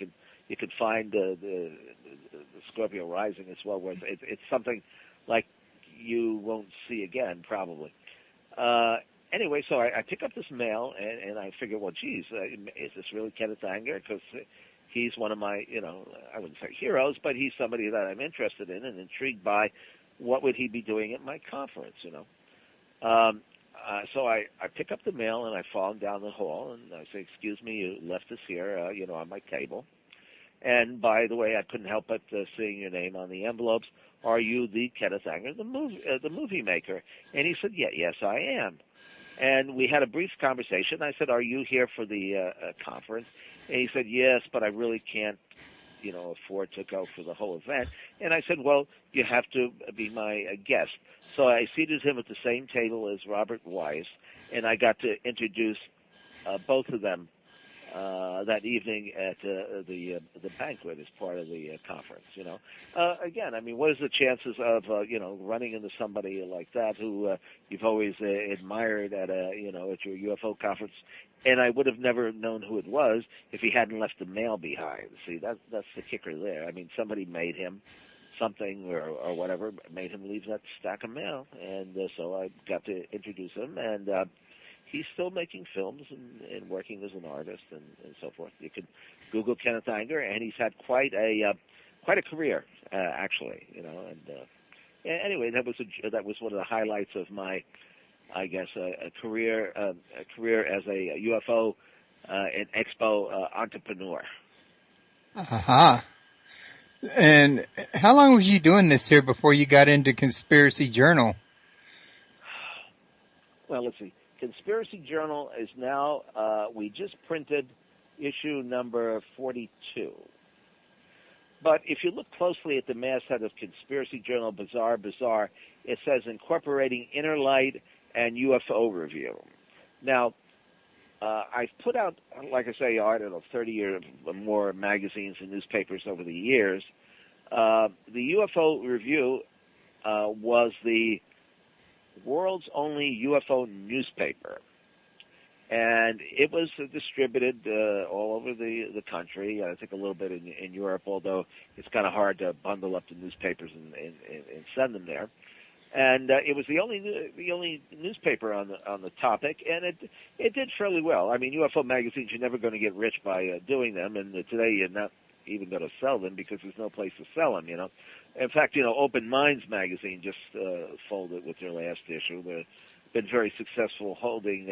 could find the Scorpio Rising, it's well worth it. It's something like you won't see again, probably. Anyway, so I pick up this mail, and I figure, well, geez, is this really Kenneth Anger? Because he's one of my, I wouldn't say heroes, but he's somebody that I'm interested in and intrigued by. What would he be doing at my conference, So I pick up the mail, and I follow him down the hall, and I say, excuse me, you left this here, on my table. And by the way, I couldn't help but seeing your name on the envelopes. Are you the Kenneth Anger, the movie maker? And he said, yes, I am. And we had a brief conversation. I said, are you here for the conference? And he said, yes, but I really can't, afford to go for the whole event. And I said, well, you have to be my guest. So I seated him at the same table as Robert Weiss, and I got to introduce both of them that evening at the banquet as part of the conference. Again, what is the chances of running into somebody like that who you've always admired at at your UFO conference? And I would have never known who it was if he hadn't left the mail behind. See, that's the kicker there. Somebody made him something or whatever, made him leave that stack of mail, and so I got to introduce him, and he's still making films and working as an artist and so forth. You can Google Kenneth Anger, and he's had quite a career, actually. And anyway, that was one of the highlights of my, I guess, a career as a UFO and expo entrepreneur. Uh-huh. And how long was you doing this here before you got into Conspiracy Journal? Well, let's see. Conspiracy Journal is now, we just printed issue number 42. But if you look closely at the masthead of Conspiracy Journal, Bazaar, it says incorporating inner light and UFO review. Now, I've put out, like I say, 30 or more magazines and newspapers over the years. The UFO review was the world's only UFO newspaper. And it was distributed all over the country. I think a little bit in Europe, although it's kind of hard to bundle up the newspapers and send them there. And it was the only newspaper on the topic, and it did fairly well. I mean, UFO magazines, you're never going to get rich by doing them, and today you're not even going to sell them because there's no place to sell them. In fact, Open Minds magazine just folded with their last issue. They've been very successful holding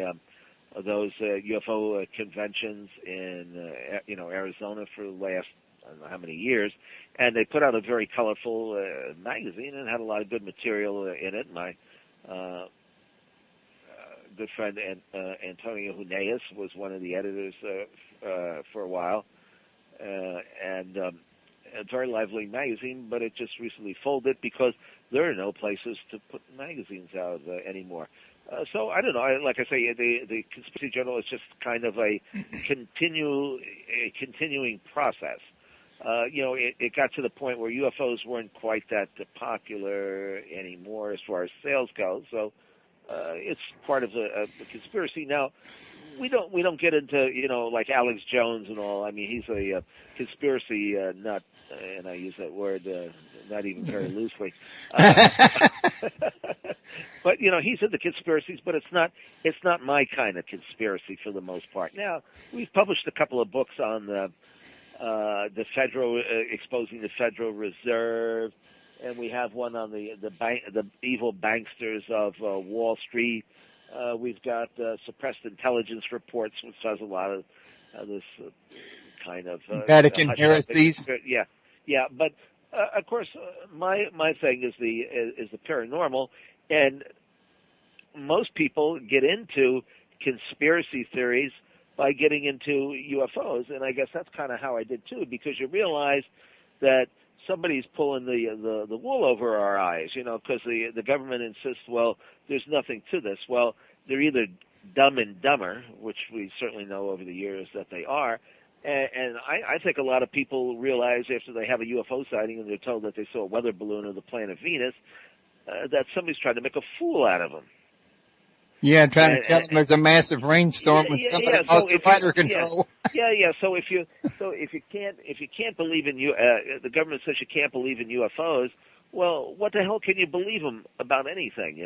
those UFO conventions in Arizona for the last I don't know how many years, and they put out a very colorful magazine and had a lot of good material in it. My good friend Antonio Huneas was one of the editors for a while, and a very lively magazine, but it just recently folded because there are no places to put magazines out anymore. So I don't know. Like I say, the Conspiracy Journal is just kind of a continuing process. It got to the point where UFOs weren't quite that popular anymore as far as sales go. So it's part of the conspiracy. Now, we don't get into like Alex Jones and all. I mean, he's a conspiracy nut, and I use that word not even very loosely. But he's into conspiracies, but it's not my kind of conspiracy for the most part. Now, we've published a couple of books on the federal exposing the Federal Reserve, and we have one on the evil banksters of Wall Street. We've got suppressed intelligence reports, which does a lot of this kind of Vatican heresies. Yeah. But of course, my thing is the paranormal, and most people get into conspiracy theories by getting into UFOs, and I guess that's kind of how I did too, because you realize that somebody's pulling the wool over our eyes, because the government insists, well, there's nothing to this. Well, they're either dumb and dumber, which we certainly know over the years that they are, and I think a lot of people realize after they have a UFO sighting and they're told that they saw a weather balloon of the planet Venus, that somebody's trying to make a fool out of them. Yeah, trying to tell them there's a massive rainstorm with somebody lost their weather control. Yeah. So if you can't believe in the government says you can't believe in UFOs. Well, what the hell can you believe them about anything?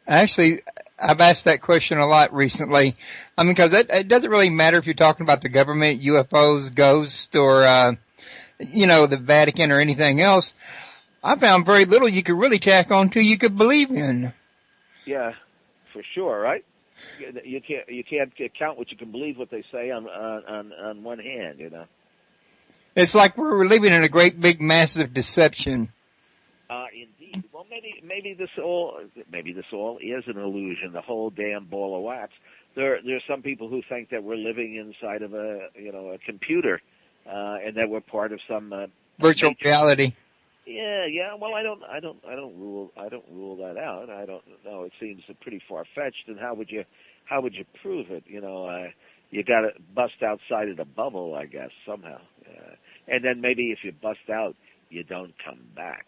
Actually, I've asked that question a lot recently. I mean, because it doesn't really matter if you're talking about the government, UFOs, ghosts, or the Vatican or anything else. I found very little you could really tack on to you could believe in. Yeah, for sure, right? You can't count what you can believe what they say on one hand, It's like we're living in a great big massive deception. Indeed. Well, maybe this all is an illusion. The whole damn ball of wax. There's some people who think that we're living inside of a computer, and that we're part of some virtual reality. Yeah. Well, I don't rule that out. I don't know. It seems pretty far fetched. And how would you prove it? You got to bust outside of the bubble, I guess, somehow. And then maybe if you bust out, you don't come back.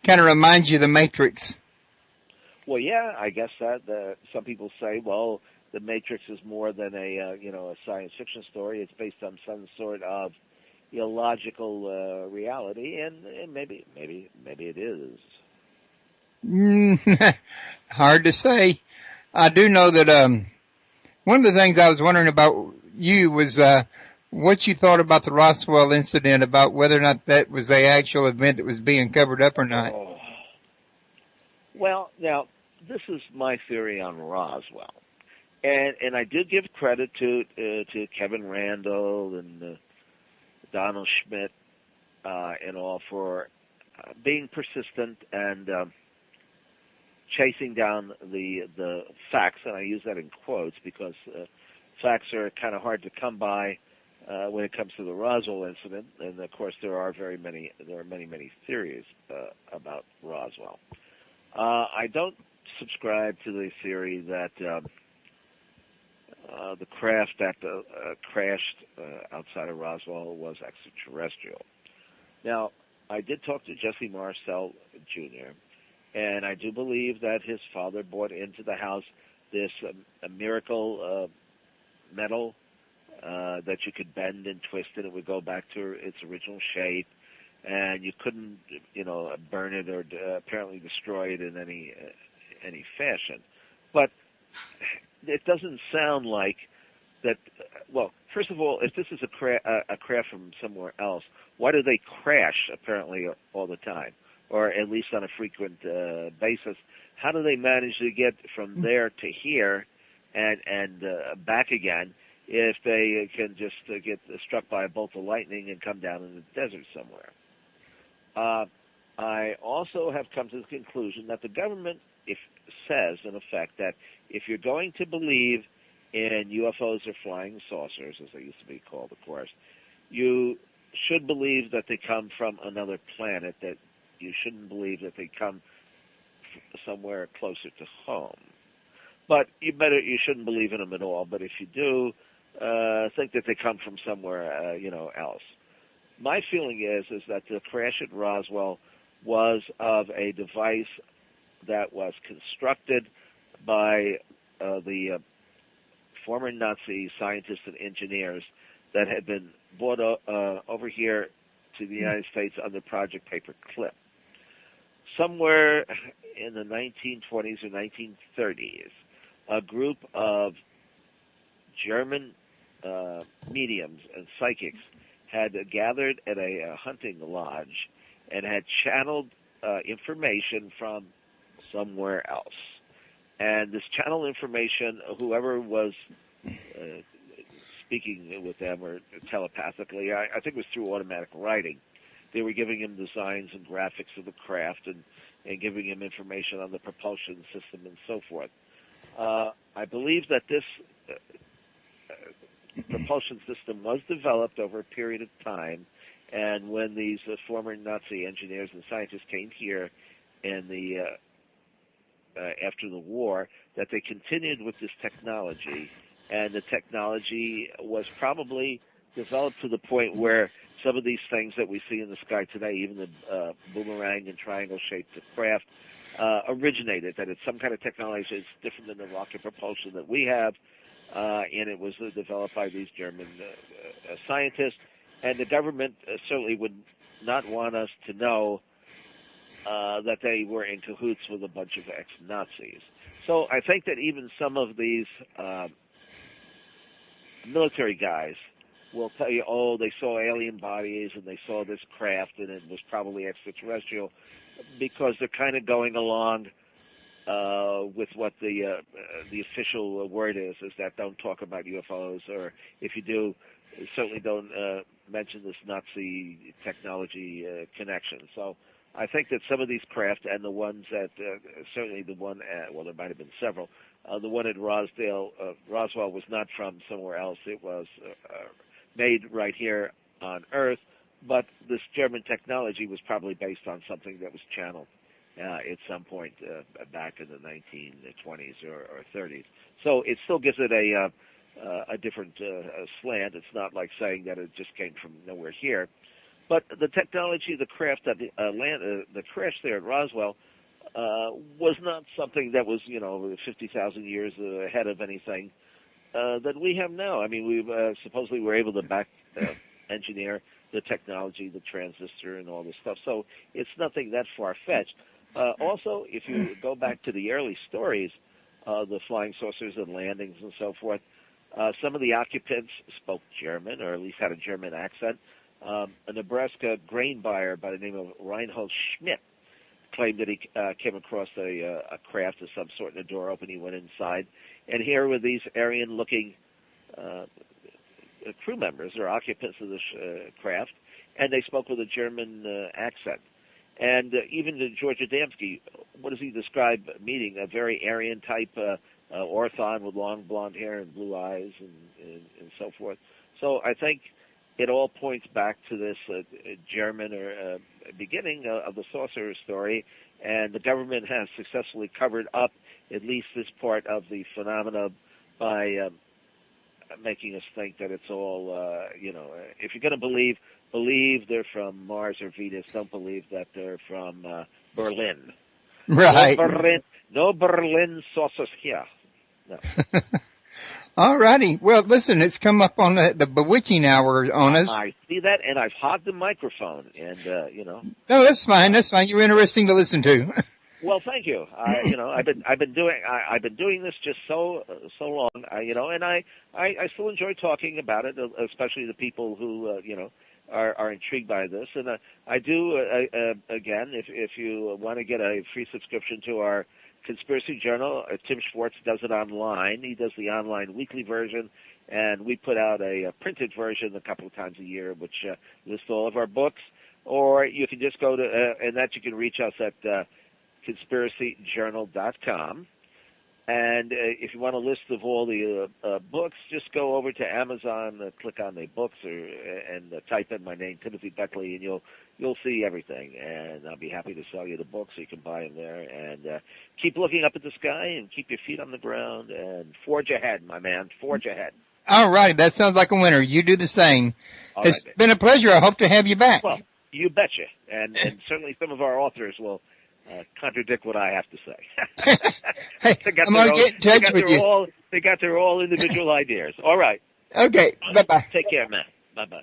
Kind of reminds you of the Matrix. Well, yeah, I guess that some people say, well, the Matrix is more than a science fiction story. It's based on some sort of illogical reality, and maybe it is. Hard to say. I do know that one of the things I was wondering about you was what you thought about the Roswell incident, about whether or not that was the actual event that was being covered up or not. Oh. Well, now this is my theory on Roswell, and I did give credit to Kevin Randall and Donald Schmidt and all for being persistent and chasing down the facts, and I use that in quotes because facts are kind of hard to come by when it comes to the Roswell incident, and of course there are many theories about Roswell. I don't subscribe to the theory that the craft that crashed outside of Roswell was extraterrestrial. Now, I did talk to Jesse Marcel Jr., And I do believe that his father brought into the house this a miracle metal that you could bend and twist and it would go back to its original shape, and you couldn't, burn it or apparently destroy it in any fashion. But it doesn't sound like that. Well, first of all, if this is a craft from somewhere else, why do they crash apparently all the time, or at least on a frequent basis? How do they manage to get from there to here and back again if they can just get struck by a bolt of lightning and come down in the desert somewhere? I also have come to the conclusion that the government says, in effect, that if you're going to believe in UFOs or flying saucers, as they used to be called, of course, you should believe that they come from another planet, that you shouldn't believe that they come somewhere closer to home. But you shouldn't believe in them at all. But if you do, think that they come from somewhere, else. My feeling is that the crash at Roswell was of a device that was constructed by the former Nazi scientists and engineers that had been brought over here to the United States under Project Paperclip. Somewhere in the 1920s or 1930s, a group of German mediums and psychics had gathered at a hunting lodge and had channeled information from somewhere else. And this channel information, whoever was speaking with them or telepathically, I think it was through automatic writing. They were giving him designs and graphics of the craft and giving him information on the propulsion system and so forth. I believe that this propulsion system was developed over a period of time, and when these former Nazi engineers and scientists came here in the after the war, that they continued with this technology, and the technology was probably developed to the point where some of these things that we see in the sky today, even the boomerang and triangle-shaped craft, originated, that it's some kind of technology that's different than the rocket propulsion that we have, and it was developed by these German scientists. And the government certainly would not want us to know that they were in cahoots with a bunch of ex-Nazis. So I think that even some of these military guys will tell you, they saw alien bodies and they saw this craft and it was probably extraterrestrial, because they're kind of going along with what the official word is that don't talk about UFOs, or if you do, certainly don't mention this Nazi technology connection. So I think that some of these craft, and the ones that, certainly the one at, there might have been several, the one at Roswell was not from somewhere else. It was made right here on Earth, but this German technology was probably based on something that was channeled at some point back in the 1920s or 30s. So it still gives it a different slant. It's not like saying that it just came from nowhere here. But the technology, the craft that the crash there at Roswell was not something that was, 50,000 years ahead of anything that we have now. I mean, we supposedly were able to back engineer the technology, the transistor, and all this stuff. So it's nothing that far-fetched. Also, if you go back to the early stories, the flying saucers and landings and so forth, some of the occupants spoke German, or at least had a German accent. A Nebraska grain buyer by the name of Reinhold Schmidt claimed that he came across a craft of some sort in a door open. He went inside, and here were these Aryan-looking crew members or occupants of this craft, and they spoke with a German accent. And even George Adamski, what does he describe meeting? A very Aryan-type orthon with long blonde hair and blue eyes and so forth. So I think it all points back to this German or beginning of the saucer story, and the government has successfully covered up at least this part of the phenomena by making us think that it's all, if you're going to believe they're from Mars or Venus. Don't believe that they're from Berlin. Right. No Berlin saucers here. No. All righty. Well, listen, it's come up on the bewitching hour on us. I see that, and I've hogged the microphone, and No, that's fine. That's fine. You're interesting to listen to. Well, thank you. I've been doing this just so long. And I still enjoy talking about it, especially the people who are intrigued by this. And I do again, if you want to get a free subscription to our Conspiracy Journal, Tim Schwartz does it online. He does the online weekly version, and we put out a printed version a couple of times a year, which lists all of our books. Or you can just go to, and that you can reach us at conspiracyjournal.com. And if you want a list of all the books, just go over to Amazon, click on the books, and type in my name, Timothy Beckley, and you'll see everything. And I'll be happy to sell you the books so you can buy them there. And keep looking up at the sky and keep your feet on the ground and forge ahead, my man. Forge ahead. All right. That sounds like a winner. You do the same. It's right, been a pleasure. I hope to have you back. Well, you betcha. And certainly some of our authors will contradict what I have to say. Hey, I'm going to get in touch with you. They got their all individual ideas. All right. Okay. Bye-bye. Take care, man. Bye-bye.